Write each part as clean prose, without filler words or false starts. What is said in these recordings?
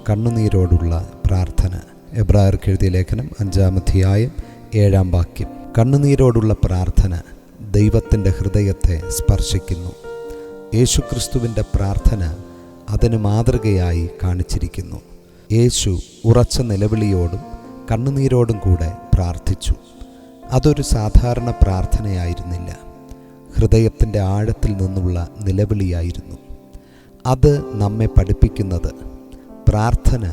കണ്ണുനീരോടുള്ള പ്രാർത്ഥന. എബ്രായർക്ക് എഴുതിയ ലേഖനം 5-ാം അധ്യായം 7-ാം വാക്യം. കണ്ണുനീരോടുള്ള പ്രാർത്ഥന ദൈവത്തിൻ്റെ ഹൃദയത്തെ സ്പർശിക്കുന്നു. യേശുക്രിസ്തുവിൻ്റെ പ്രാർത്ഥന അതിന് മാതൃകയായി കാണിച്ചിരിക്കുന്നു. യേശു ഉറച്ച നിലവിളിയോടും കണ്ണുനീരോടും കൂടെ പ്രാർത്ഥിച്ചു. അതൊരു സാധാരണ പ്രാർത്ഥനയായിരുന്നില്ല, ഹൃദയത്തിൻ്റെ ആഴത്തിൽ നിന്നുള്ള നിലവിളിയായിരുന്നു. അത് നമ്മെ പഠിപ്പിക്കുന്നത് പ്രാർത്ഥന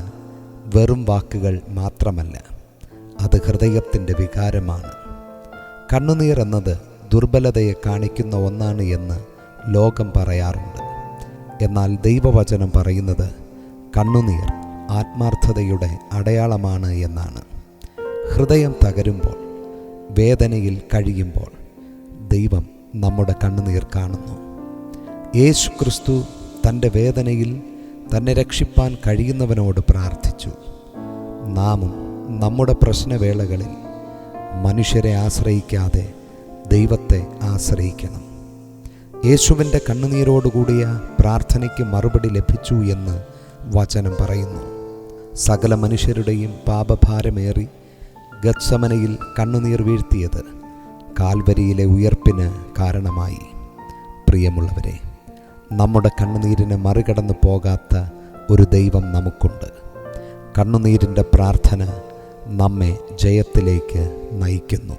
വെറും വാക്കുകൾ മാത്രമല്ല, അത് ഹൃദയത്തിൻ്റെ വികാരമാണ്. കണ്ണുനീർ എന്നത് ദുർബലതയെ കാണിക്കുന്ന ഒന്നാണ് എന്ന് ലോകം പറയാറുണ്ട്. എന്നാൽ ദൈവവചനം പറയുന്നത് കണ്ണുനീർ ആത്മാർത്ഥതയുടെ അടയാളമാണ് എന്നാണ്. ഹൃദയം തകരുമ്പോൾ, വേദനയിൽ കഴിയുമ്പോൾ ദൈവം നമ്മുടെ കണ്ണുനീർ കാണുന്നു. യേശു ക്രിസ്തു തൻ്റെ വേദനയിൽ തന്നെ രക്ഷിപ്പാൻ കഴിയുന്നവനോട് പ്രാർത്ഥിച്ചു. നാമും നമ്മുടെ പ്രശ്നവേളകളിൽ മനുഷ്യരെ ആശ്രയിക്കാതെ ദൈവത്തെ ആശ്രയിക്കണം. യേശുവിൻ്റെ കണ്ണുനീരോടുകൂടിയ പ്രാർത്ഥനയ്ക്ക് മറുപടി ലഭിച്ചു എന്ന് വചനം പറയുന്നു. സകല മനുഷ്യരുടെയും പാപഭാരമേറി ഗത്സമനയിൽ കണ്ണുനീർ വീഴ്ത്തിയത് കാൽവരിയിലെ ഉയർപ്പിന് കാരണമായി. പ്രിയമുള്ളവരെ, നമ്മുടെ കണ്ണുനീരിനെ മറികടന്നു പോകാത്ത ഒരു ദൈവം നമുക്കുണ്ട്. കണ്ണുനീരിൻ്റെ പ്രാർത്ഥന നമ്മെ ജയത്തിലേക്ക് നയിക്കുന്നു.